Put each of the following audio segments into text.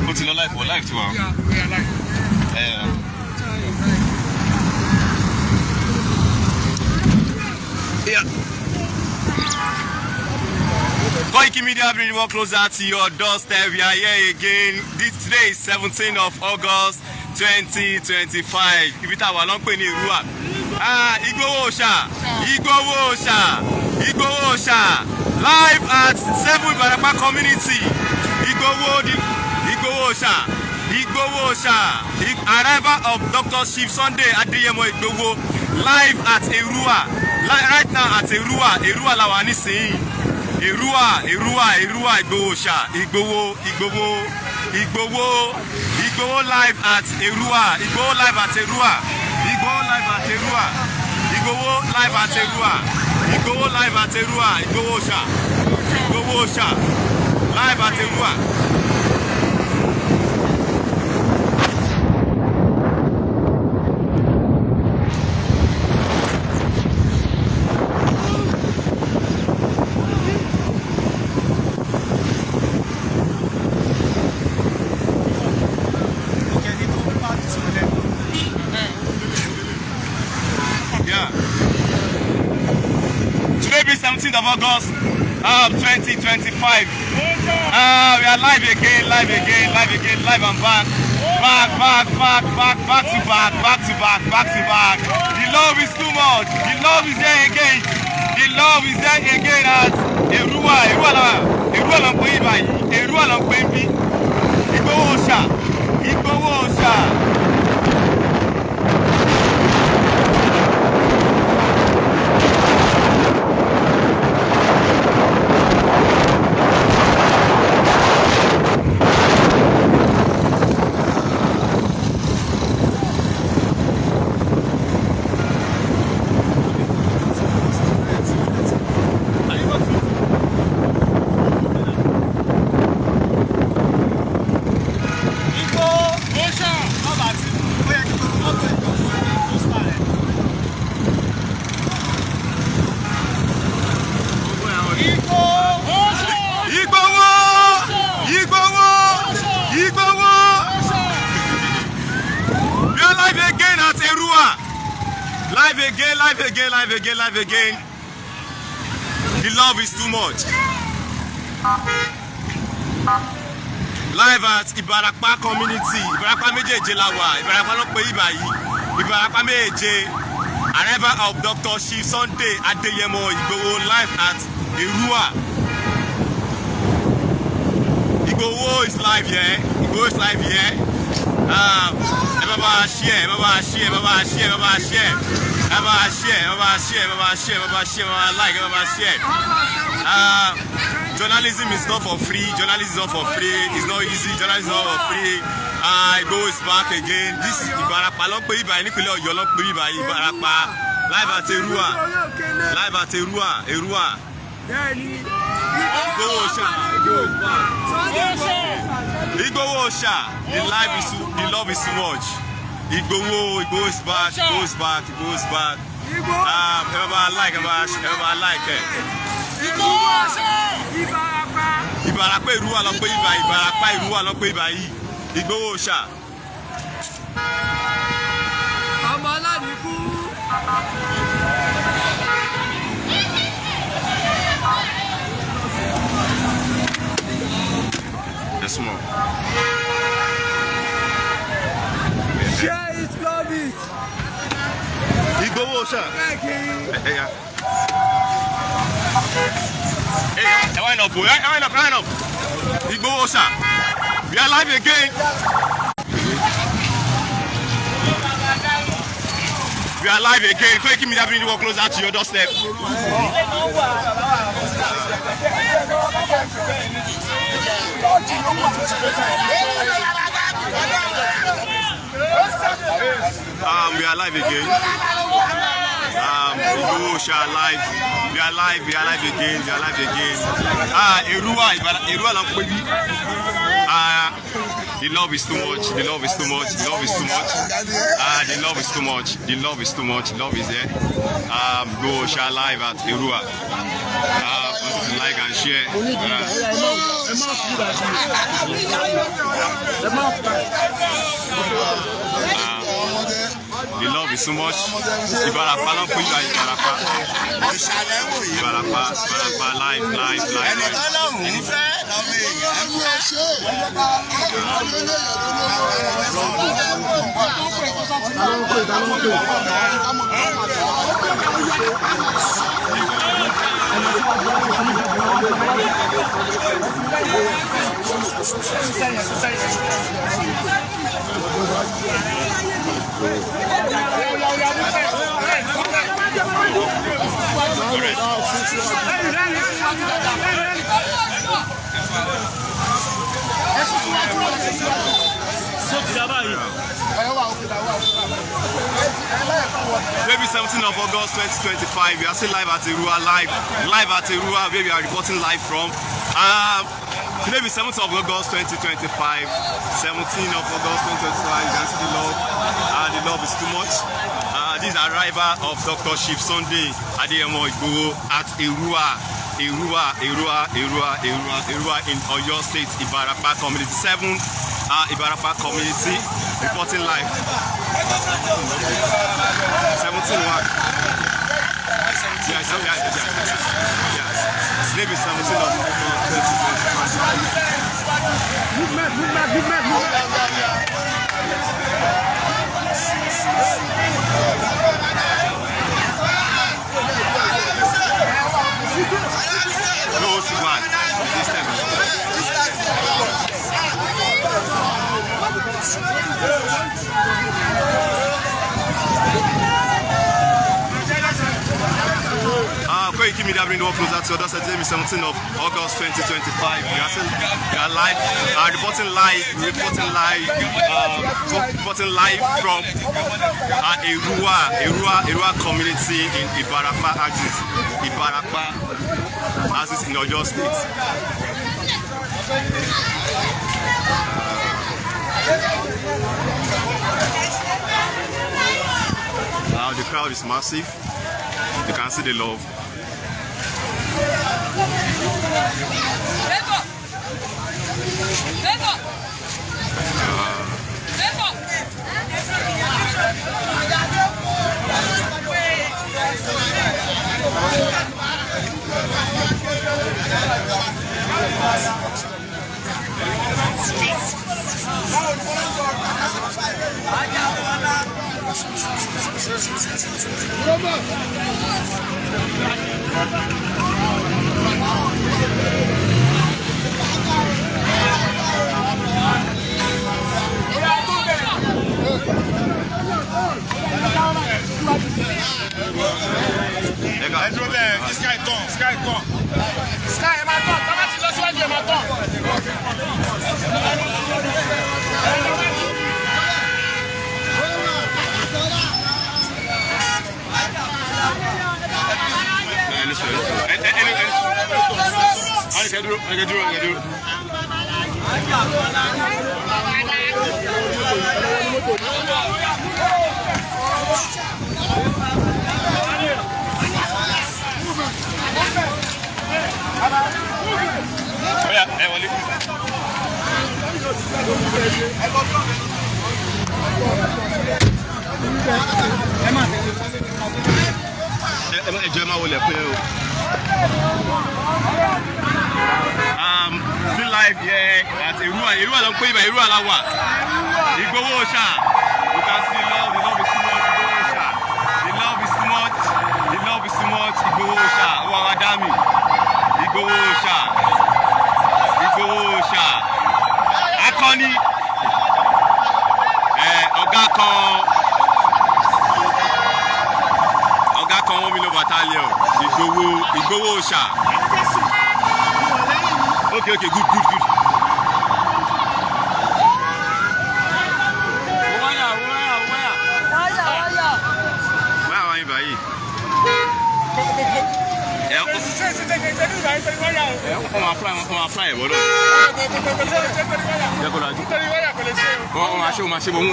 What's in your life for life too? Yeah, we are live. Yeah. Koiki Media bring one closer to your doorstep. We are here again. Today is 17th of August 2025. Ibi tá wà ló ń pè ní Ìrúwà. Igboho Òòṣà. Live at 7 Ìbàràpá community. Igboho Òòṣà. Arrival of Dr. Chief Sunday Adeyemo Igboho. Live at Ìrúwà. Right now at Ìrúwà la wà nísìnyí. Ìrúwà Igboho Òòṣà. Igboho live at Ìrúwà. Igboho live at Ìrúwà. Igboho live at Ìrúwà. Igboho live at Ìrúwà. Igboho live at Ìrúwà. Igboho Òòṣà. Live at Ìrúwà. Today be 17th of August 2025. We are live again, live and back. Back to back. The love is too much. The love is there again. At Ìrúwà ló ń pè é báyìí. Ìrúwà ló ń pè é bí. Igboho Òòṣà. Live again. The love is too much. Live at Ìbàràpá community. Ìbàràpá méjèèjì la wà. Ìbàràpá ló pè ibà yìí. Ìbàràpá méjèèjì. Arrival of Dr. Chief Sunday Adeyemo Igboho live at Ìrúwà. Igboho is live here. Everybody share, like, share. Journalism is not for free. It's not easy. Journalism is not for free. Igboho is back again. This is Ìbàràpá ló ń pè ibà nípínlẹ̀ Ọ̀yọ́ ló ń pè ibà Ìbàràpá. Live at Ìrúwà. Igboho Òòṣà. The love is too much. Igboho is back. Everybody like it. Ìbàràpá Ìrúwà ló pè ibà yìí. Igboho Òòṣà. Ọmọ aládìkú. Yes, more. Share it, love it. Igboho Òòṣà. Wind up. Igboho Òòṣà. We are live again. Koiki Media bring the work closer to your doorstep. We are live again. Igboho Òòṣà live. We are live again. Ìrúwà ló ń pè bí. The love is too much. Love is there. Igboho Òòṣà live at Ìrúwà. Like and share. you so much. Ìbàràpá ló ń pè ìgbà Ìbàràpá. Ìbàràpá live. Maybe 17th of August 2025. We are still live at Erua, live at Erua, where we are reporting live from. Today is 7th of August 2025. 17th of August 2025. You can see the love. The love is too much. This is the arrival of Dr. Chief Sunday Adeyemo Igboho at Erua in Oyo State, Ibarapa Community 7. Ibarapa Community reporting live. 17 one. Yes. Maybe 17 of August 2025. No, 2-1. This time. Koiki Media bring the world closer to us. Today is 17th of August 2025. We are live, reporting live from Erua community in Ibarapa axis in Oyo State. The crowd is massive. You can see the love. Still live here at Erua don't pay by Erua Lawa. Igboho Osha. You can see the love is too much. The love is too much. Igboho Osha. Wawadami. Igboho Osha. Akoni. Oga kan 1 million battalion. Igboho Osha. Okay, good. On fly, voilà. On marche, bon, on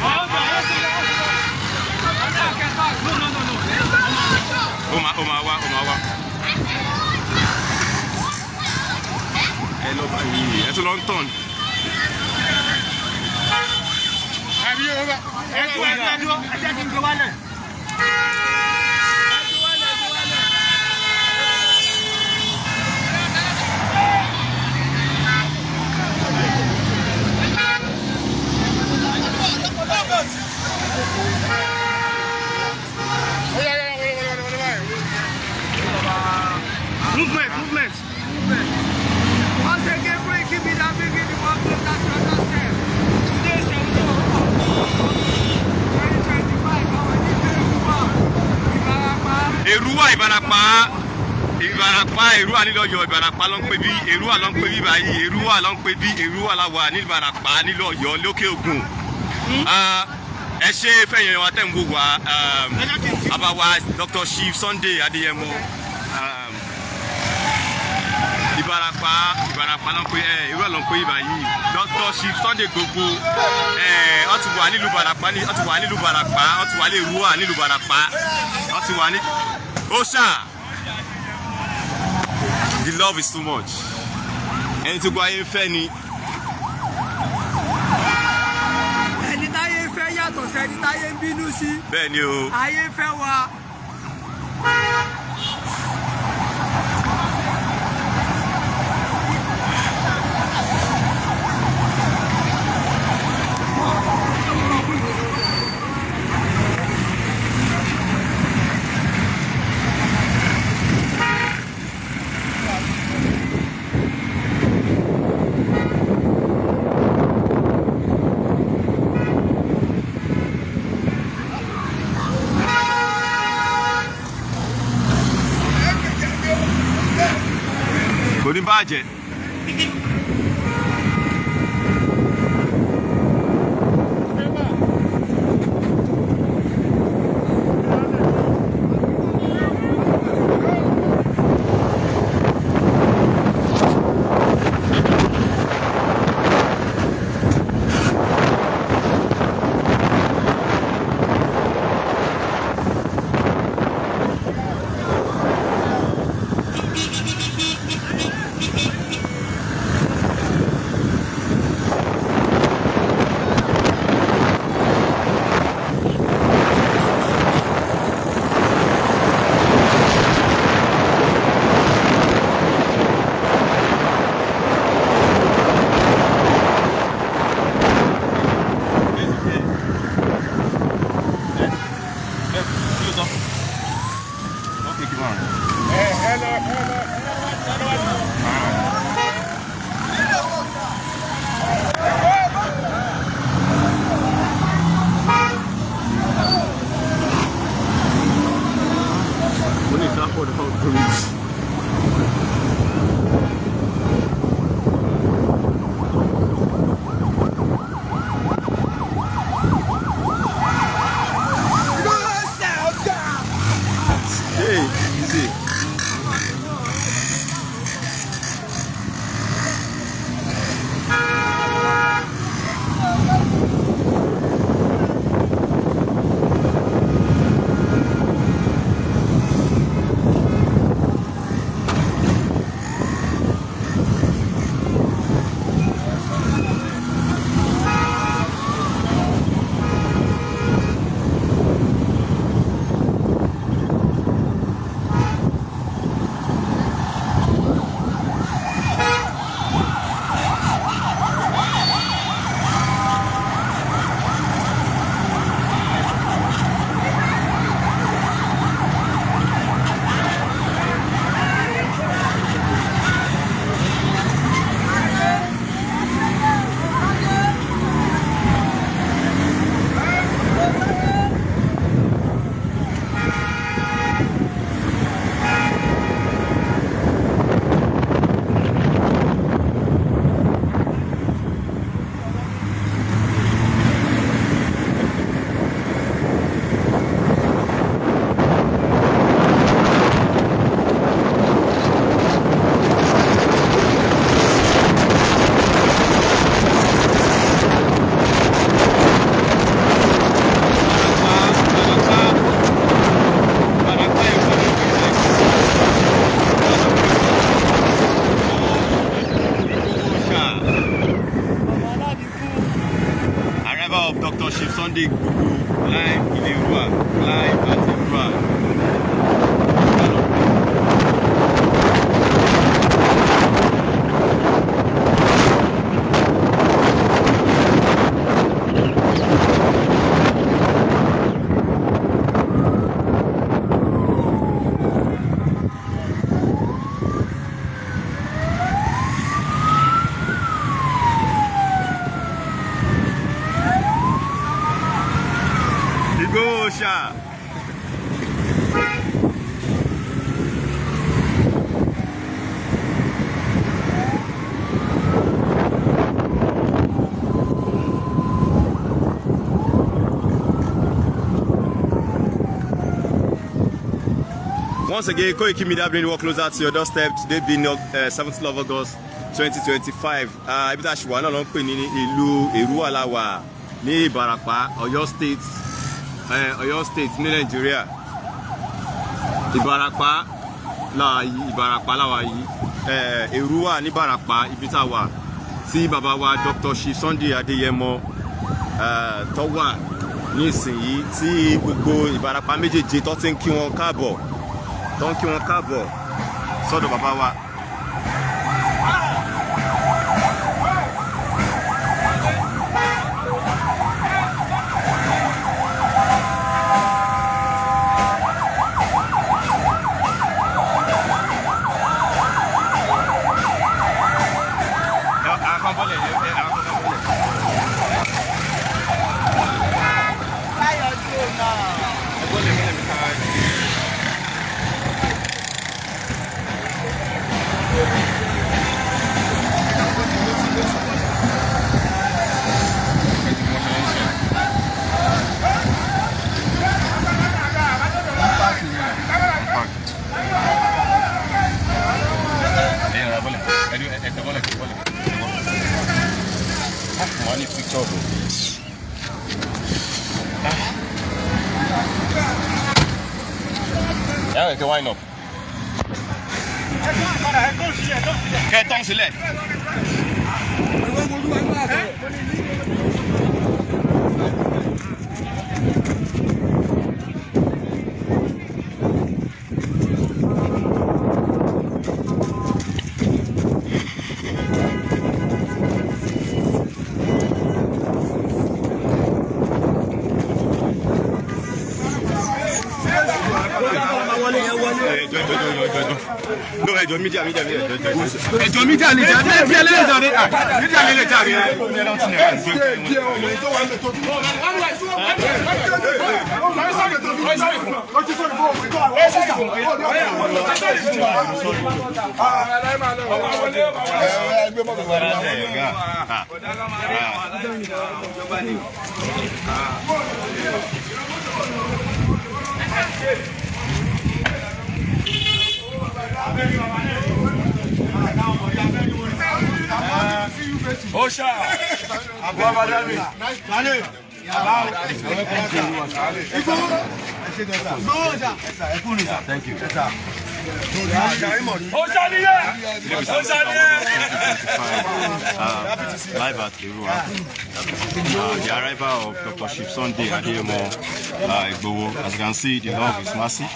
on ẹ lọ báyìí ẹ tún lọ ń tàn. Movement. Once again, break it, that big in the one block, that's your understand. Today is 2025, how I need to Èrúwà Ìbàràpá Èrúwà nílò Ọ̀yọ́ Ìbàràpá ló ń pè bí Èrúwà ló ń pè bí báyìí Èrúwà ló ń pè bí Èrúwà la wà ní Ìbàràpá nílò Ọ̀yọ́ lókè Ògùn. Ẹ ṣe fẹ̀yìn wa tẹ̀ ń wò wá àbáwá Dr. Chief Sunday Adéyẹmọ Ìbàràpá ló ń pè Èrúwà ló ń pè báyìí Dr. Chief Sunday gbogbo ó ti wà nílùú Ìbàràpá ó ti wà nílùú Ìbàràpá ó ti wà ní Èrúwà nílùú Ìbàràpá ó ti wà ní Oṣà. The love is too much. Ẹni tó gbọ́ ayé ń fẹ́ ni. ẹni táyé ń fẹ́ yàtọ̀ sẹ́ni táyé ń bínú sí. Bẹ́ẹ̀ ni o. Ayé ń fẹ́ wa. Kò ní bàjẹ́. Dr. Chief Sunday Igboho live in Èrúwà, live at Èrúwà. Igosha. Once again, Koiki Media bring the work closer to your doorstep. Today being 7th of August 2025. Ibi tá a ṣe wà náà ló ń pè ní ìlú Èrúwà la wà ní Ìbàràpá, Ọ̀yọ́ State ní Nàìjíríà. Ìbàràpá la wà yìí. Èrúwà ní Ìbàràpá ibi tá a wà tí bàbá wa Dr. Chief Sunday Adéyẹmọ tó wà ní ìsinyìí tí gbogbo Ìbàràpá méjèèjì tó ti ń kí wọn káàbọ̀. Tó ń kí wọn káàbọ̀ sọ́dọ̀ bàbá wa. Money picture, bro. Yeah, okay, why not? Quel temps c'est là? No, ẹjọ́ mídíà ẹjọ́ mídíà lè jáde ẹbí ẹlẹ́yìn jáde mídíà lè jáde Osha! Thank you. Live at Èrúwà. The arrival of Dr. Chief Sunday Adéyẹmọ Igboho. As you can see, the love is massive.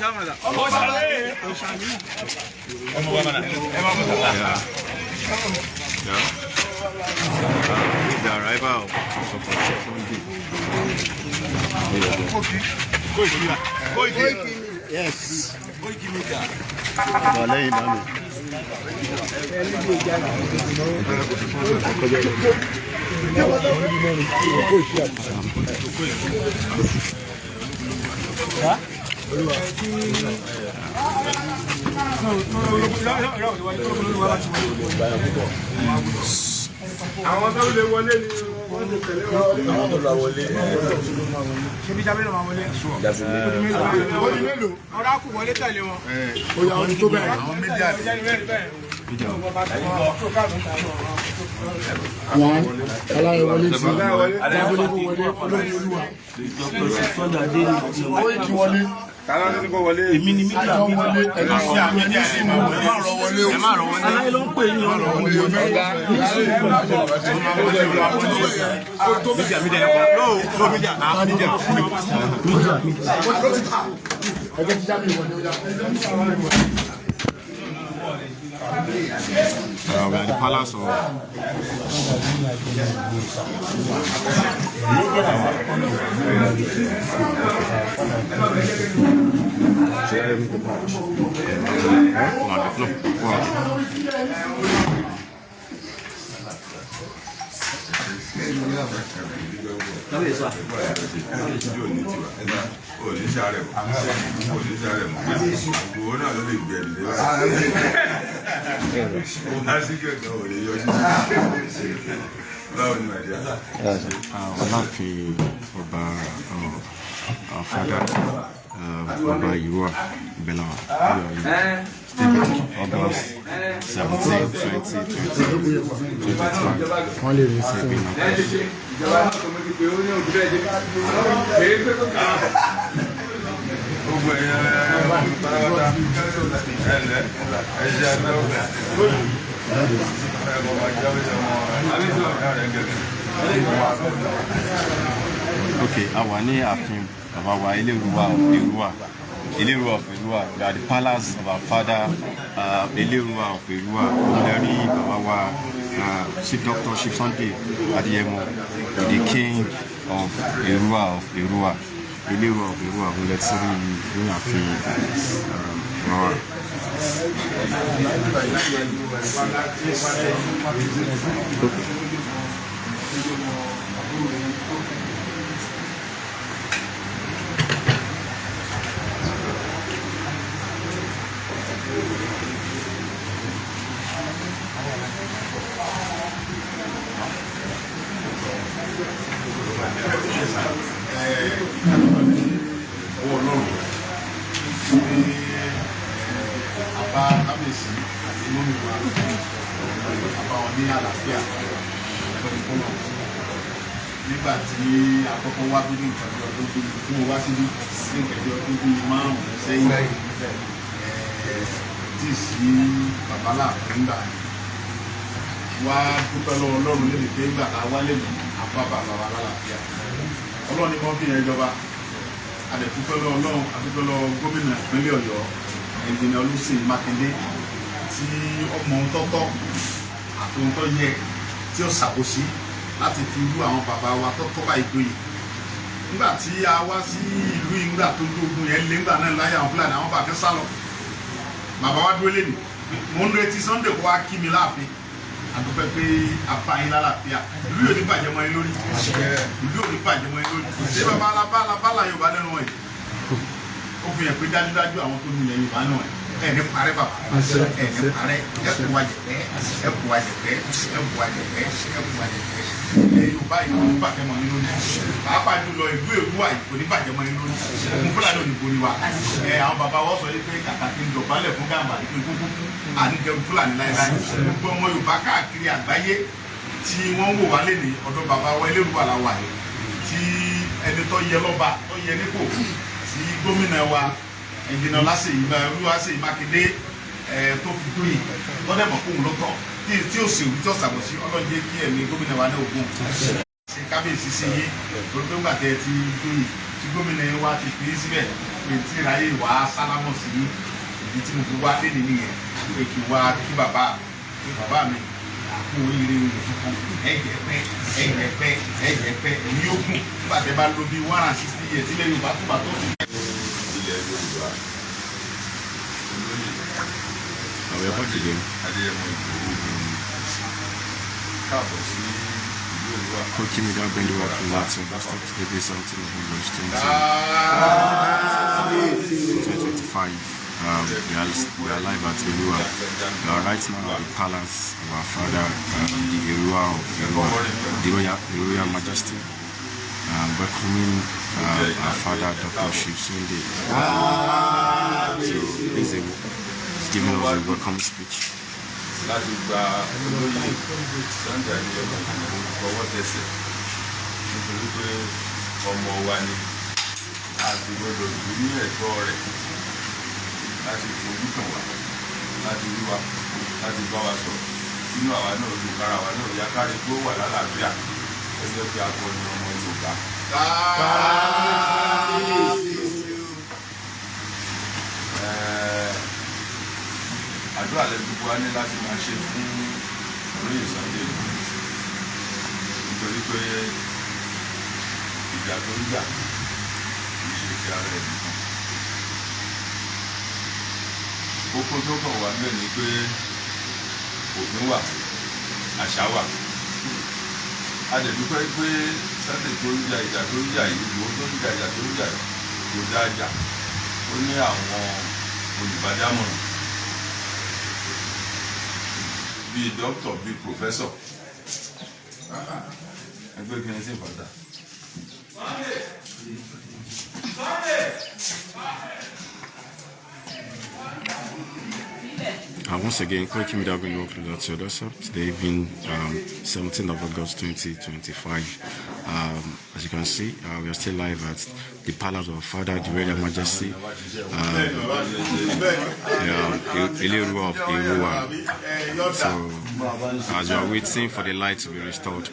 The arrival of Dr. Chief Sunday. Yes. Àwọn tó lè wọlé ni wọ́n lè tẹ̀lé wọn. Àwọn tó lọ wọlé. Ṣé bí jábẹ́ ló máa wọlé? Wọ́n ní mélòó? Ọ̀rá kù wọlé tẹ̀lé wọn. Ó yà wọn tó bẹ̀rẹ̀. Àwọn méjì àti. Àwọn aláwọ̀ wọlé tí wọlé wọlé olórí olúwa. Ó yẹ kí wọlé. Èmi ni mídíà mi wọlé ẹni sí àmì ní àṣẹ máa wọlé. Ẹ má rọ wọlé. Aláyé ló ń pè yín ọ̀rọ̀ wọlé. Mídíà mídíà ẹ̀kọ́. Lóò mídíà. Ẹgbẹ́ ti já mi wọlé ó yá. We are at the palace of Olafi Oba our father Oba Iruwa Belawa August 17, Okay, àwa ní ààfin bàbá wa Eleruwa of Iruwa. Eleruwa of Iruwa, we are the palace of our father Eleruwa of Iruwa. Olórí bàbá wa Chief Dr. Chief Sunday Adeyemo, the king of Iruwa of Iruwa. Eleruwa of Iruwa, we let's see ní ààfin bàbá. Nígbà tí àkọ́kọ́ wá bí ní nǹkan ọdún bí fún wa sí ní ìkẹjọ ọdún bí márùn-ún sẹ́yìn tí sí babalá nígbà wá dúpẹ́ lọ́wọ́ Ọlọ́run lè dé nígbà wálé ní àpapà bàbá lálàáfíà Ọlọ́run ni wọ́n fi yẹn jọba àdẹ̀dúpẹ́ lọ́wọ́ Ọlọ́run àdúpẹ́ lọ́wọ́ gómìnà ìpínlẹ̀ Ọ̀yọ́ Ẹnjìnìà Olúṣèyí Mákindé tí ọmọ ohun tọ́tọ́ àti ohun tó yẹ tí ó ṣàkóso láti fi irú àwọn bàbá wa tọ́tọ́ bá ìgbóyè nígbà tí a wá sí ìlú yìí nígbà tó dógún yẹn lé nígbà náà láyé àwọn Fúlàní àwọn bàbá fẹ́ sálọ bàbá wa dúró lé ní mo ń retí Sunday kó wá kí mi láàfin àdúpẹ́ pé àbáyín lálàáfíà ìlú yóò ní bàjẹ́ mọ́ ẹ lórí ìlú yóò ní bàjẹ́ mọ́ ẹ lórí ṣé bàbá alábàlá Yorùbá lẹ́nu ẹ̀ ó fi hàn pé dájúdájú àwọn tó ní ilẹ̀ Yorùbá náà ẹni parẹ́ bàbá ẹni parẹ́ ẹkùn wájẹ̀pẹ́ ẹkùn wájẹ̀pẹ́ ẹkùn wájẹ̀pẹ́ ẹkùn wájẹ̀pẹ́ Yorùbá yìí kò ní bàjẹ́ mọ́ nínú ní pàápàá jùlọ ìlú Èrúwà yìí kò ní bàjẹ́ mọ́ nínú ní òkun Fúlàní ò ní borí wa àwọn bàbá wọ́n sọ yìí pé kàkà kí n dọ̀bálẹ̀ fún gàmbà ní kúkú àníjẹun Fúlàní láéláé gbogbo ọmọ Yorùbá káàkiri àgbáyé tí wọ́n wò wá lé ní ọ̀dọ̀ bàbá wa Elérúwà la wà yìí tí ẹni tó yẹ lọ́ba tó yẹ nípò tí gómìnà wa Ẹnjìnìà Olúṣèyí Mákindé tó fi dóyè lọ́dẹ̀ mọ̀ fóun ló tọ̀ tí ó ṣèwú tí ó ṣàbòsí ọlọ́jẹ́ kí ẹ̀mí gómìnà wa ní ogun ṣe kábíyèsí sí yé torí pé ńgbà tẹ́ ti dóyè tí gómìnà wa ti fi síbẹ̀ pé tí ìráyè wá sálámọ̀ sí ìdí tí mo fi wá lé nìyẹn pé kí wá kí bàbá mi àpò oríire olùdókòwò ẹ̀jẹ̀ pẹ́ èmi yóò gùn nígbà tẹ́ bá lo bí 160 years sílẹ̀ Yorùbá tó bá tó ti Yorùbá àwọn ẹ̀kọ́ ti dé. Adéyẹmọ Ìgbòho káàbọ̀ sí ìlú Èrúwà. Koiki Media bring the world to Latin. That's not to be something of English 2025. We are live at Èrúwà. We are right now at the palace of our father, the Èrúwà of Èrúwà, the Royal Majesty. Welcoming our father, Dr. Chief Sunday. So he's giving us a welcome speech. Láti gba olóyè Sunday Adéyẹmọ Ìgbòho fọwọ́ tẹsẹ̀ nítorí pé ọmọ wa ni àti gbọdọ̀ tó ní ẹ̀tọ́ rẹ̀ láti fojú kàn wá láti rí wa láti bá wa sọ̀rọ̀ nínú àwa náà ló kára wa náà yá kárí tó wà lálàáfíà ẹgbẹ́ bí akọni ọmọ Yorùbá. Àdúrà lẹ gbogbo wa ní láti máa ṣe fún olóyè Sunday nítorí pé ìjà tó ń jà kì í ṣe ti ara ẹ̀ nìkan. Kókó tó kàn wá bẹ́ẹ̀ ni pé òfin wà àṣà wà. A lè dúpẹ́ pé Sunday tó ń jà ìjà tó ń jà yìí ìwọ tó ń jà ìjà tó ń jà kò dáa jà. Ó ní àwọn olùbádámọ̀ràn bíi dókítà bíi pòfẹ́sọ̀ ẹgbẹ́ kí ni sí ìfọ̀dà. Once again, Koiki Media bring you closer to yourself. Today evening, 17th of August 2025. As you can see, we are still live at the Palace of Father, the Royal Majesty, Ilé-Ìrúwà of Ìrúwà. So, as we are waiting for the light to be restored,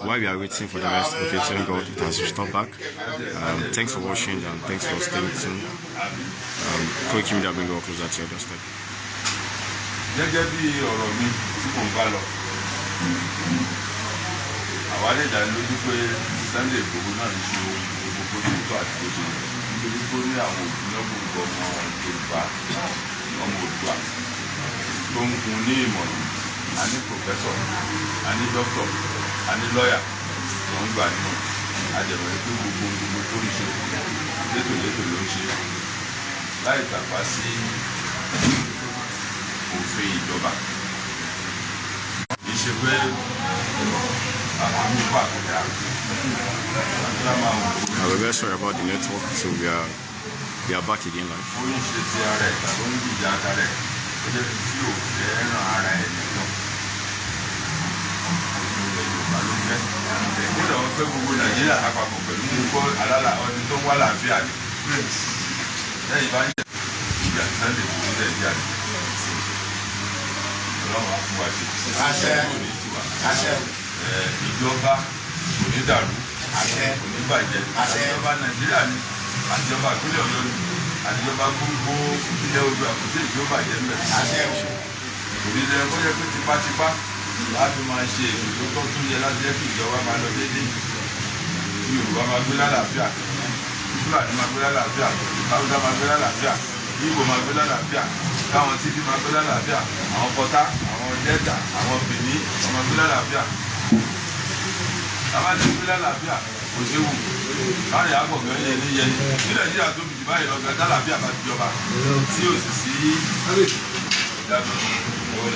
while we are waiting for the rest, okay, thank God it has restored back. Thanks for watching and thanks for staying tuned. Koiki Media bring you closer to your doorstep. Gẹ́gẹ́ bí ọ̀rọ̀ mi tí mò ń bá lọ, àwa lè dá lójú pé Sunday Igboho náà ń ṣe ohun gbogbo tó tó àti tó ṣe nítorí pé ó ní àwọn òbílọ́gbọ̀n ọmọ Yorùbá ọmọ Oòduà tó ń fún ní ìmọ̀ràn. A ní pòfẹ́sọ̀, a ní dókítọ̀, a ní lọ́yà tó ń gbà nínú àjẹmọ̀ pé gbogbo tó ń ṣe létòlétò ló ń ṣe láì tàpá sí òfin ìjọba. Kì í ṣe pé àwọn nípa àkọ́kọ́ We're very sorry about the network, so we are back again live. ó ń ṣe ti ara ẹ̀ tàbí ó ń gbìyà ara ẹ̀ ó jẹ́ tí ò fẹ́ràn ara ẹ̀ nìkan. Ilẹ̀ Yorùbá ló fẹ́. Nígbà wọn fẹ́ gbogbo Nàìjíríà lápapọ̀ pẹ̀lú gbogbo alálà ọdún tó wá láàfíà ni. Lẹ́yìn bá ń jẹ́ ìjà Sunday tó ń tẹ̀ díà ni. Ọlọ́run á fún wa ṣe. Àṣẹ. Ìjọba kò ní dàrú. Kò ní bàjẹ́. Ìjọba Nàìjíríà ni àtijọba ìpínlẹ̀ Ọ̀yọ́ ni àtijọba gbogbo ilẹ̀ Oòduà kò sí ìjọba ìjẹ́ mẹ́. Òbí lẹ kó yẹ pé tipátipá láti máa ṣe ètò tó tún yẹ láti jẹ́ kí ìjọba máa lọ déédéé. Kí Yorùbá máa gbé lálàáfíà, Fúlàní máa gbé lálàáfíà, Haúsá máa gbé lálàáfíà, Ìgbò máa gbé lálàáfíà, káwọn Tífí máa gbé lálàáfíà, àwọn Pọ̀tá, àwọn Dẹ́tà, àwọn Bìní máa gbé lálàáfíà. Tábà ti gbé lálàáfíà kò séwu. Báyìí àgbọ̀gbẹ́ yẹn ní yẹn. Ní Nàìjíríà tó bìí báyìí lọ́gà lálàáfíà bá ti jọba tí ò sì sí ìdàgbà òwe.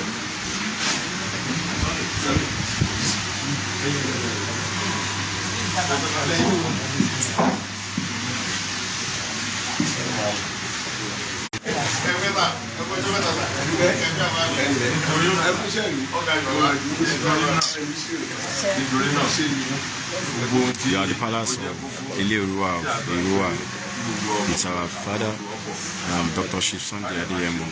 We are the Palace of Ilé-Ìrúwà of Ìrúwà. It's our father, Dr. Chief Sunday Adeyemo.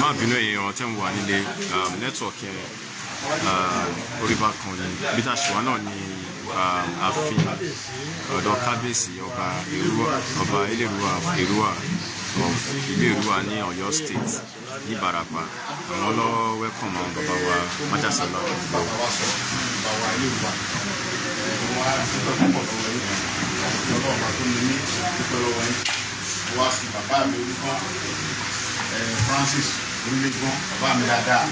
Má bínú èèyàn tẹ́ ń wà nílé network yẹn orí bá kan ní bí tá a ṣe wà náà ní ààfin ọ̀dọ̀ kábíyèsí ọba Ilé-Ìrúwà Ìrúwà of Ilé-Ìrúwà ní Ọ̀yọ́ state ní Ìbàràpá. Àwọn lọ́wọ́ welcome àwọn bàbá wa májàsálà. Francis onílẹ̀gbọ́n bàbá mi dáadáa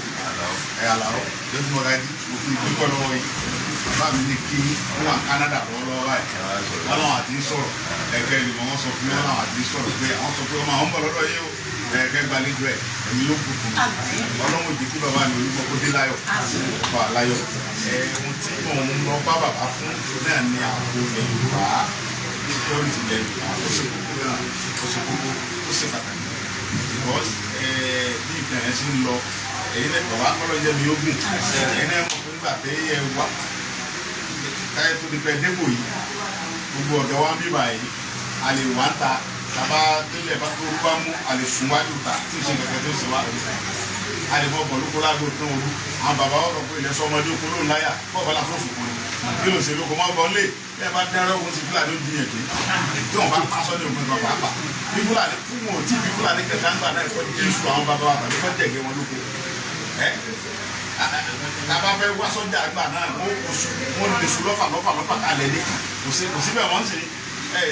Àlàó lẹ́nu mọ́gájí mo fi dúpẹ́ lọ́wọ́ yìí bàbá mi ní kí wọ́n wà Canada lọ́wọ́ báyìí wọ́n láwọn àti sọ̀rọ̀ ẹ̀kẹ́ ni wọ́n sọ fún wọn láwọn àti sọ̀rọ̀ pé àwọn sọ pé wọ́n máa ń bọ̀ lọ́dọ̀ yìí o ẹ̀kẹ́ gbàlejò ẹ̀ ẹ̀mí ló kù fún mi ọlọ́run jì kí bàbá mi orúkọ kó dé láyọ̀ fà láyọ̀ ohun tí mò ń lọ bá bàbá fún náà ní àpò Yorùbá security lẹ́nu ó ṣe kókó ó ṣe pàtàkì because bí ìgbà yẹn ṣe ń lọ èyí náà kọ̀ wá kọ́lọ́ jẹ́ mi ó gùn èyí náà mọ̀ pé nígbà pé ẹ wà káyé tó di pẹ́ débò yìí gbogbo ọ̀dọ́ wa ń bíbà yìí a lè wá ń ta tàbá tẹ́lẹ̀ bá tó bá mú a lè sùn wájú ta tí ìṣe kẹ̀kẹ́ tó ṣe wá a lè mọ bọ̀lúkọ lágbo tó ń wọlú àwọn bàbá ọ̀rọ̀ pé ilẹ̀ sọmọdé okun ló ń láyà bọ́ọ̀ bá láfọ́ òfin kùn kí ló ṣe lóko mọ́ bọ́ lé bẹ́ẹ̀ bá dẹ́rẹ́ ogun ti fúlàní ó dìyàn pé tí wọ́n bá pa sọ́dọ̀ ògùn ìgbà pàápàá bí fúlàní fún wọn ò tí bí fúlàní kẹta ń gbà náà ẹ̀kọ́ jésù àwọn bàbá wa tàbí kọ́ jẹ̀gẹ́ wọn lóko ẹ́ tàbá fẹ́ wá sọ́jà àgbà náà wọ́n lè sùn lọ́fà kalẹ̀ ní kò síbẹ̀ wọ́n ń ṣe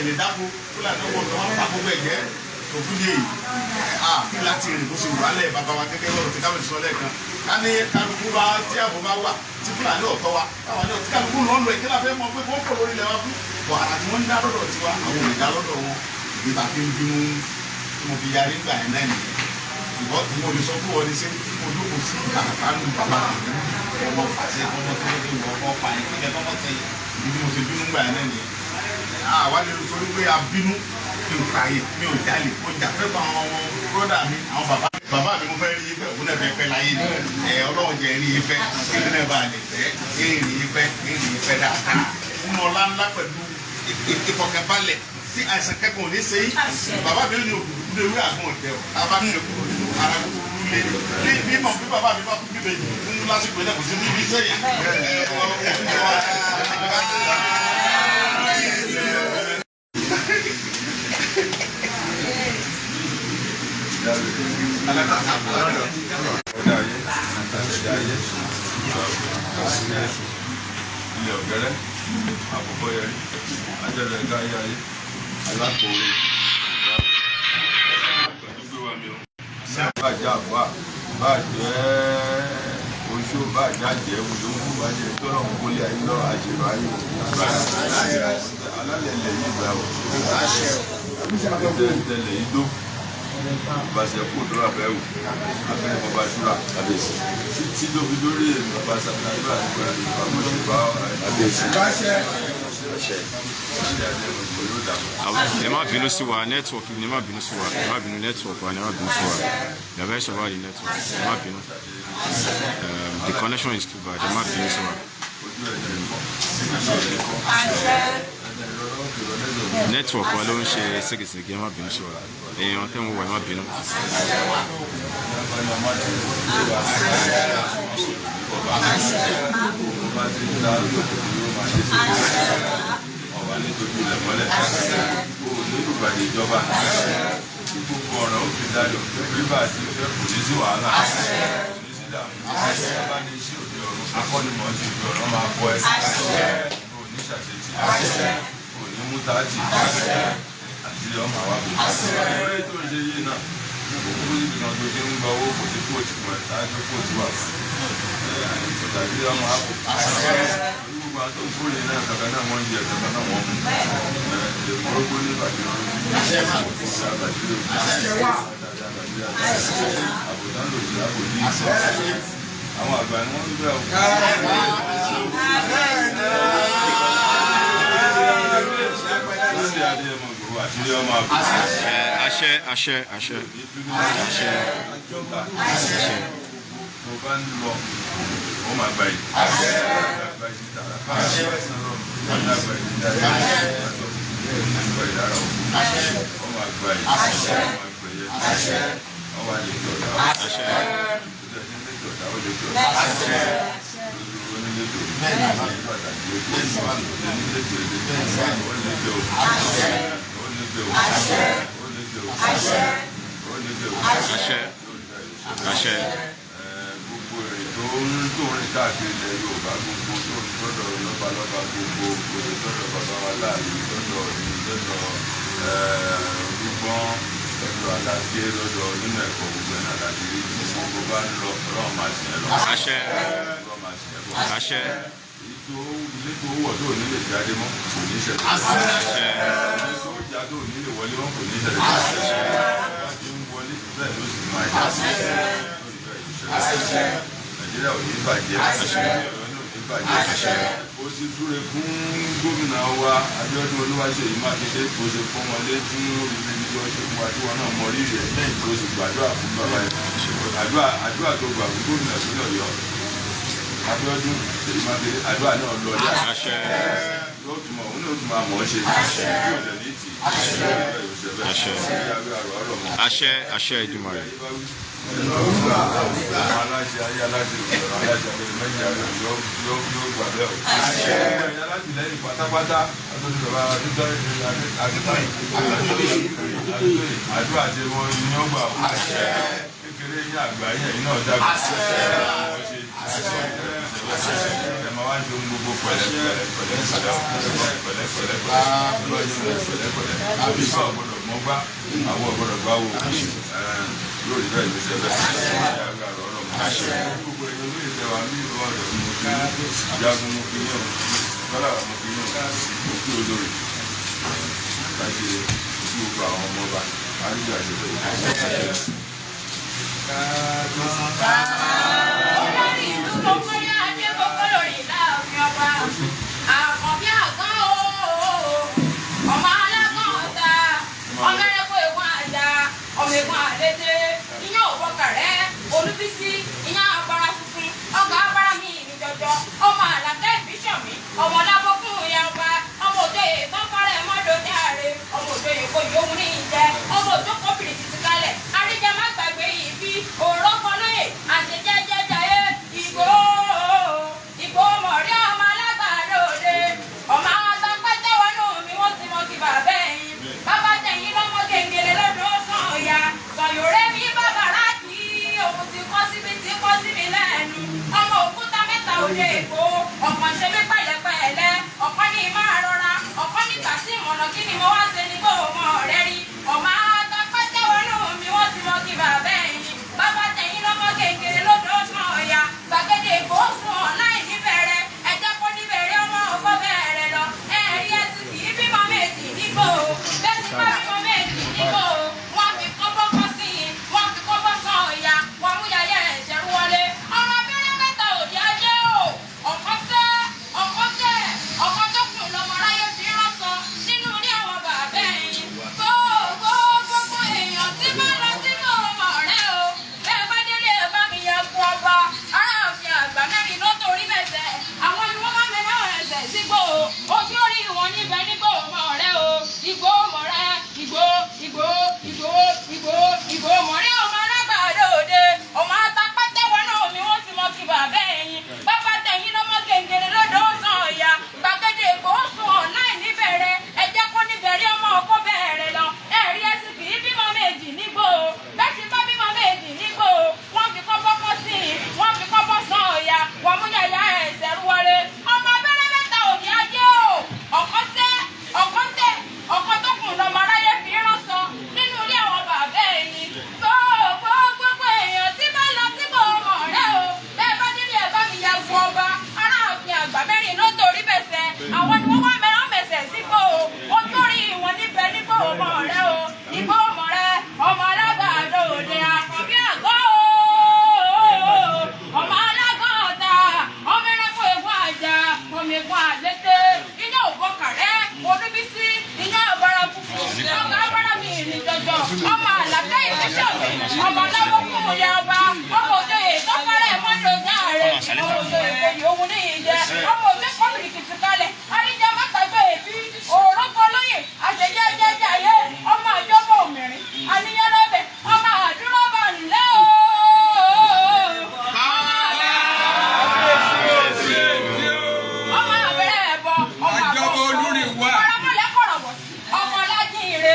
lè dáko fúlàní ọgbọ̀n tó wọ́n pa gbogbo ẹ̀jẹ̀ òfin yìí àfi láti rìn bó ṣe wù wálẹ̀ bàbá wa gẹ́gẹ́ lọ́rọ̀ tí káwé sọ lẹ́ẹ̀kan ká ní kálukú bá tí àbò bá wà tí fúlàní ọ̀tọ̀ wa káwọn ní ọ̀tí kálukú lọ́nà ẹ̀ kí la fẹ́ mọ pé wọ́n pọ̀ lórí ilẹ̀ wa fún bọ̀ àrà tí wọ́n ń dá lọ́dọ̀ tiwa àwọn ò lè dá lọ́dọ̀ wọn ìgbà fi ń bínú tí mo fi yarí gbà ẹ̀ náà nìyẹn ìbọn tí mo lè sọ fún wọn ní sẹ́ mo dúró sí àkàtàlù bàbá ọmọ fàṣẹ ọmọ tó lè wọ ọkọ pààyàn kíkẹ́ tọ́mọ tẹ́lẹ̀ ìdí mo ti bínú gbà ẹ̀ náà nìyẹn àwa lè sọ wípé a bínú mi ò kàyè mi ò jalè mo jà fẹ́ bá àwọn bọ́dà mi àwọn bàbá mi mo fẹ́ rí yín fẹ́ òun náà fẹ́ pẹ́ láyé ni ọlọ́run jẹ́ rí yín fẹ́ èyí náà bá lè fẹ́ èyí rí yín fẹ́ dáadáa fún ọlá ńlá pẹ̀lú ìfọ̀kànbalẹ̀ tí àìsàn kẹ́kọ̀ọ́ ní sẹ́yìn bàbá mi ní òdòdó ewé àgbọn ọ̀tẹ̀ ọ̀ abá mi lè kúrò nínú ara kúrú lé bí mọ̀ bí bàbá mi bá kú bíbẹ̀ nínú lásìkò ilẹ̀ kò sí níbi sẹ́yìn ilé ọ̀gẹ́rẹ́ àkọ́kọ́ yẹrí ajẹ́rẹ́ ẹ̀ka ayé ayé alákòóre gbogbo wa mi o. bàjẹ́ àbá bàjẹ́ oṣù bàjẹ́ àjẹ́ olóńgbò bàjẹ́ tọ́lọ̀ ń kólé ayé lọ àjẹrò ayé alálẹ̀ ilẹ̀ yìí gbà o tẹ̀lé yìí dó ìbáṣẹ kó dúró abẹ́wò abẹ́rẹ́ bàbá ṣúra tí ló fi lórí èmi bàbá sàbíàdúrà nígbà ìfàmọ́ṣe bá ẹ má bínú sí wa network ni ẹ má bínú sí wa ẹ má bínú network wa ni ẹ má bínú sí wa yàrá ìṣòro àyè network ẹ má bínú the connection is too bad ẹ má bínú sí wa. Network wa ló ń ṣe ségesège ẹ má bínú sí wa èèyàn tẹ́ ń wọ ẹ má bínú. ọba nítorí ilẹ̀ mọ́lẹ̀ olùbàdàn ìjọba gbogbo ọ̀rọ̀ ó fi dájọ́ rírà àti ìfẹ́ kò ní sí wàhálà kò ní sí dààmú ọba ní iṣẹ́ òde ọ̀run akọ́nimọ̀ ti òde ọ̀run máa bọ́ ẹ kò ní ṣàṣetì kò ní mú táàtì àti ọmọ àwa kò ní tó ń ṣe yìí náà òkú níbi kan tó ṣe ń gba owó kò sí kóòtù mọ́ ẹ̀ táàtì kóòtù wà fún àti ọmọ àpò gbogbo àti òkúrè náà kankan náà wọ́n ń jẹ kankan náà wọ́n mú ìmọ̀rọ́gbó ní ìbàdàn àbùdá lòdì àbòdì àwọn àgbà ni wọ́n ń bẹ̀ ọ́. àṣẹ àṣẹ àṣẹ àṣẹ àṣẹ. mo bá ń lọ ó máa gba yìí. gba yìí dára. ó máa gba yìí dára. gba yìí dára o. ó máa gba yìí. ó máa gba yìí. ó máa lè jọ̀dá. ó lè jọ̀dá. ó lè jọ̀dá. àṣẹ. Gbogbo èrè tó ń rìn káàkiri ilẹ̀ Yorùbá gbogbo tó ń tọ́dọ̀ lọ́balọ́ba gbogbo òde tọ́dọ̀ bàbá wa láàyè tọ́dọ̀ ní tọ́dọ̀ gbígbọ́n tọ́dọ̀ alágbé lọ́dọ̀ nínú ẹ̀kọ́ gbogbo ẹ̀ náà láti rí tí gbogbo bá ń lọ ọlọ́run máa ṣe ẹ lọ. àṣẹ. ọlọ́run máa ṣe ẹ bọ́. àṣẹ. ilé tó wọ̀ tó ní lè jáde mọ́ kò ní ṣẹlẹ̀. àṣẹ. ilé tó já tó ní lè wọlé mọ́ kò ní ṣẹlẹ̀. àṣẹ. bá ti ń wọlé bẹ́ẹ̀ ló sì máa yá. àṣẹ. Nàìjíríà ò ní bàjẹ́. àṣẹ. ó ti súre fún gómìnà wa Abíọ́dún Olúwaṣèyí Mákindé kò ṣe fún wọn lé fún ibi tí wọ́n ṣe fún wa tí wọ́n náà mọ rírì ẹ̀ lẹ́yìn tó sì gbàdúrà fún bàbá yẹn àdúrà tó gbà fún gómìnà ìpínlẹ̀ Ọ̀yọ́ Abíọ́dún Ṣèyí Mákindé àdúrà náà lọ ní àṣẹ yóò tún mọ̀ òun yóò tún máa mọ̀ ọ́ ṣe yóò lẹ̀ ní tì àṣẹ Èdùmàrè. aláṣẹ ayé aláṣẹ ìṣòro aláṣẹ àwọn méjì àwọn yóò gbà bẹ́ẹ̀ o. alátìlẹ́yìn pátápátá àtúntò àdúrà tí wọ́n ní ó gbà o. kékeré yín àgbà yín ẹ̀yin náà dàgbà. ẹ máa wá ṣe ohun gbogbo pẹ̀lẹ́pẹ̀lẹ́ àbíkọ́ ọ̀gbọ́dọ̀ mọ́gbá àwọn ọ̀gbọ́dọ̀ gbá wo lórí bẹ́ẹ̀ ló ṣe bẹ́ẹ̀ gbogbo èèyàn ló lè tẹ wá ní ìlú ọ̀dọ̀ mo fi jagun mo fi yàn kọ́lá mo fi yàn mo fi olórí láti gbogbo àwọn ọmọ ọba àríjọ àṣẹfẹ́ olórí ìlú tó kọ́lé adé kókó lórí láàfin ọba àkànbí àgán ọmọ alágán ọ̀tá ọmọ ẹ̀kọ́ ẹ̀gbọ́n àjà ọmọ ẹ̀gbọ́n àdédé iyán òbọ̀kàrẹ́ olúbísí iyán abara funfun ọkọ̀ abara mi ìlú jọjọ ọmọ àlàkẹ́ ìbísọ̀mí ọmọ lábọ́kùn ìyá ọba ọmọ òjòyè tọ́fọ́rẹ́ mọ́dọ̀dé ààrẹ ọmọ òjòyè kò yóò ní ìjẹ ọmọ òjòkó bìrìkìtì kalẹ̀ àríjẹ má gbàgbé yìí bí òró kọlóyè àtẹjẹjẹjẹ ìgbò mọ̀rí ọmọ alágbàdo òde ọmọ àwọn tó pẹ́ tẹ́wọ́ nù mí wọ́n ti mọ kí bàbá ẹ̀yìn bàbá tẹ̀yìn lọ́mọ gègèlè lọ́dọ̀ sàn ọ̀yà sọ̀yọ̀rẹ́ mi bàbá ráàkì òun ti kọ́ síbi lẹ́nu ọmọ òkúta mẹ́ta òde èkó ọ̀pọ̀ ṣe mí pẹ̀lẹ́pẹ̀lẹ́ ọ̀pọ̀ ní máa rọra ọ̀pọ̀ nígbà tí ìmọ̀nà kí ni mo wá ṣe ní gbòòmọ̀ rẹ rí ọmọ àwọn tó pẹ́ tẹ́wọ́ nù mí wọ́n ti mọ kí bàbá ẹ̀yìn bàbá tẹ̀yìn lọ́mọ gègèlè lọ́dọ̀ sàn ọ̀yà gbàgede èkó fún ọ láì níbẹ̀rẹ̀ ẹ̀jẹ̀ kó níbẹ̀rẹ̀ ọmọ ọkọ bẹ̀rẹ̀ lọ ẹ̀rí ẹ̀sìn kì í bímọ méjì nígbò bẹ́ẹ̀ sì bá bímọ méjì nígbò wọ́n fi kọ́bọ́ kọ́ sí i wọ́n fi kọ́bọ́ sàn ọ̀yà wọ́n mú yàyà ẹ̀ṣẹ̀ wọlé ọmọ abẹ́rẹ́ mẹ́ta òdì ajé o ọ̀kọ́ tó kùn lọ́mọ ráyé fi ránṣọ nínú ilé àwọn bàbá ẹ̀yìn gbogbo èèyàn tí bá lọ sínú ọmọ rẹ o bẹ́ẹ̀ bá délé ẹ̀ bá mi yẹ kú ọba aráàfin àgbà mẹ́rin ló torí mẹ́sẹ̀ àwọn ni wọ́n bá mẹ́rin ẹ̀sẹ̀ sígbó ojú orí wọn níbẹ̀ nígbò ọmọ rẹ o ìgbò ọmọ rẹ ìgbò ọmọ rẹ ọmọ alágbàdo òde ọmọ atapátẹ́wọ́ náà mi wọ́n ti mọ kí bàbá ẹ̀yìn bàbá tẹ̀yìn lọ́mọ gègèrè lọ́dọ̀ sàn ọ̀yà gbàgede èkó sùn ọ̀láì níbẹ̀rẹ̀ ẹ̀jẹ̀ kó níbẹ̀rẹ̀ ọmọ ọkọ bẹ̀rẹ̀ lọ ẹ̀rí ẹ̀sìn kì í bímọ méjì nígbò bẹ́ẹ̀ sì bá bímọ méjì nígbò wọ́n fi kọ́ bọ́kọ́ sí i wọ́n fi kọ́ bọ́ sàn ọ̀yà wọ́n mú yàyà ẹ̀sẹ̀ wọlé ọmọ abẹ́rẹ́ mẹ́ta òní ajé o ọkọ tó kùn lọ́mọ aráyé fi ránṣọ nínú ilé àwọn bàbá ẹ̀yìn gbogbo èèyàn tí bá lọ síbò ọmọ rẹ o bẹ́ẹ̀ bá nílé ẹ̀ bá mi ya gun ọba aráàfin àgbà mẹ́rin ló torí bẹ̀sẹ̀ àwọn ni wọ́n wá mẹ́rán mẹ̀sẹ̀ síbò o torí ìwọ̀n níbẹ̀ níbò ọmọ rẹ o ìbò ọmọ rẹ ọmọ alágbàdo òde àkànbí àgọ́ ọmọ alágàn ọ̀tá ọmọ ẹranko ẹ̀gbọ́n àjà ọmọ ẹ̀gbọ́n àlété iná òbọ̀kàrẹ́ olúbísí iná àbára funfun ọmọ abára mi ìrìn jọjọ ọmọ àlàkẹ́ ìfẹ́sọ̀mí ọmọ lábọ́kùn ìyá ọba ọmọ òjòyè tọ́fẹ́rẹ́ mọ́dọ̀dá rẹ̀ ọmọ òjòyè kò yóò ní ìjẹ ọmọ òjò kọ́bìrì kìtì kalẹ̀ àríjà mẹ́tàgbé èbí òrókọ lóyè àṣejẹ́jẹ́jẹ́ ayé ọmọ àjọbọ̀ òmìnirin àníyàn lọ́bẹ̀ ọmọ àdúrà bá ńlẹ́ o. ọmọ àbẹ̀rẹ̀ ẹ̀bọ ọmọ àbọ̀ ọ̀rọ̀mọlẹ̀ kọ̀rọ̀bọ̀ ọmọ lájínire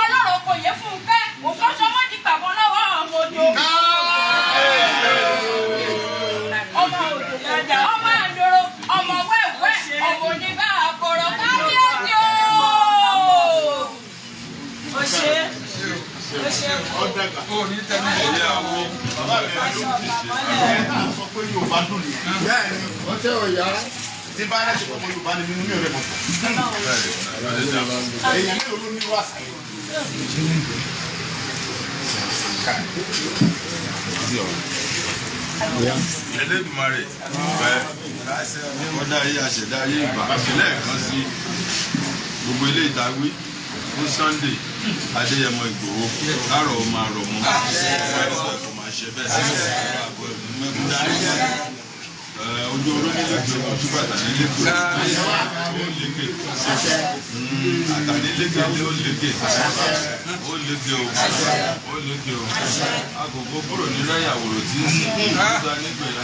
ọlọ́run kò yẹ fún un pẹ́ òfóṣọ mọ́ di gbàgbọ́ lọ́wọ́ ọmọ òjò ọmọ òjò ọmọ àdúró ọmọ wẹ́wẹ́ ọmọ oníbà àkọrọ kábíyèsí o. ó ṣe ní tẹ́lẹ̀ ilé àwọn bàbá mi sọ pé Yorùbá dùn nìyẹn. bẹ́ẹ̀ ni wọ́n tẹ́ ọ̀yà tí bá rẹ̀ ṣe pọ̀ Yorùbá ni mímú mi ò rẹ̀ mọ̀. èèyàn ní olú ní wàásù. Elédùmarè fẹ́ ọ̀dà ayé àṣẹ̀dá ayé ìgbà lẹ́ẹ̀kan sí gbogbo ilé ìtawí fún Sunday Adéyẹmọ Ìgbòho láàrọ̀ ọmọ àrọ̀ mọ́ ẹ̀kọ́ máa ṣe bẹ́ẹ̀ sí àbọ̀ ojú oró nílẹ̀kẹ̀ ojú bàtà nílẹ̀kẹ̀ ó lékè àtànílékè lé ó lékè ó lékè o àgògó kúrò ní ráyàwòrò tí ń sìn nígbà nígbèyà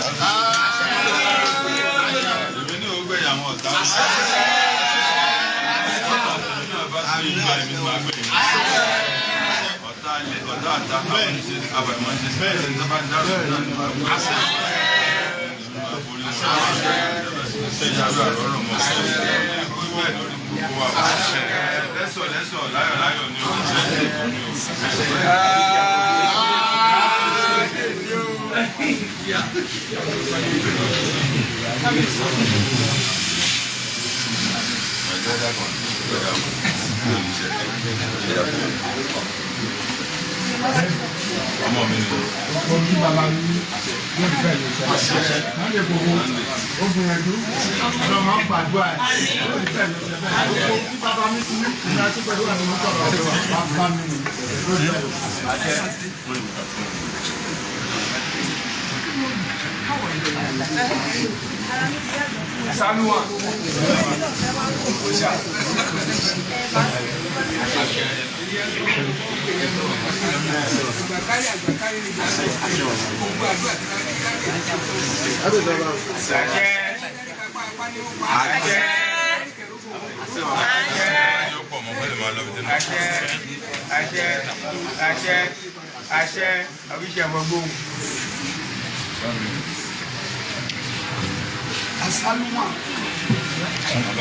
èmi ní ògbé àwọn ọ̀tá ọ̀tá àtà àbàmọ̀ ṣe bẹ́ẹ̀ ní sábà dárò náà lẹ́sọ̀ láyọ̀ ní ọmọ mi ni ojú bàbá mi yóò fẹ́ lè ṣe wọ́n lè gbogbo ó gbìyànjú ọ̀dọ̀ máa ń gbàdúrà ẹ̀ yóò fẹ́ lè ṣe bẹ́ẹ̀ gbogbo tí bàbá mi ti ní ìrìnà tí pẹ̀lú àwọn olùkọ́rọ̀ ọ̀dọ̀ bàbá mi ni ló jẹ́ Sanuwa.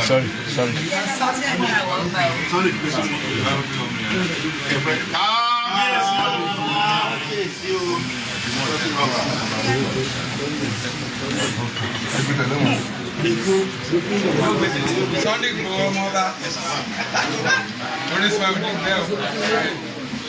Sorry. Sunday Igboho ọmọọba oníṣẹ́ òní bẹ́ẹ̀ o.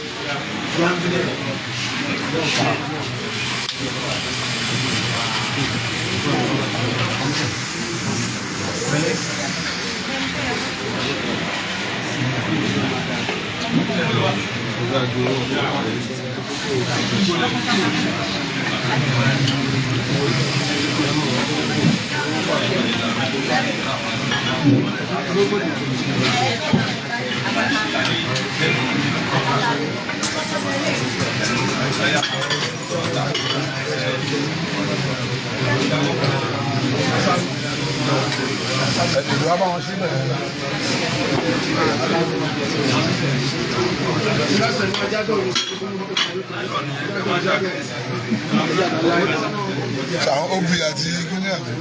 Àwọn obì àti kíní àbí.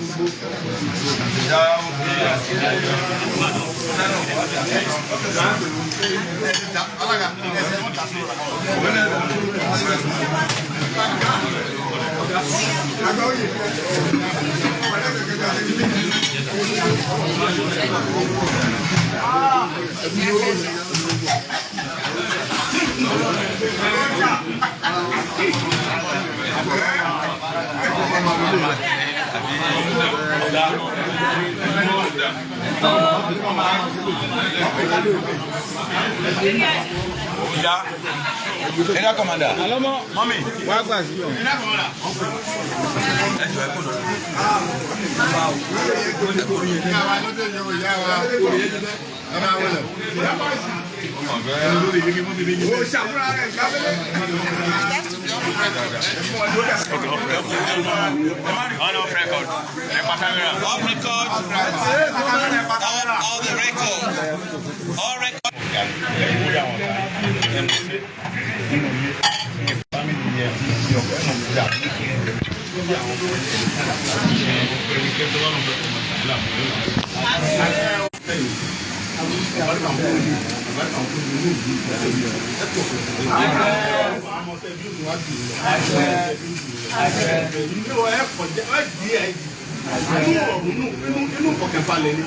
Area commander. Alomo. Mami. Wá gbà sí ọ. Area commander. Ẹ jọ ẹ kò lọ. Off record. All the records. All records. Inú ọ̀kẹ́fà lẹ́ni.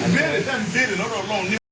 Ìbéèrè tẹ́ ń béèrè lọ́dọ̀ Ọlọ́run ní.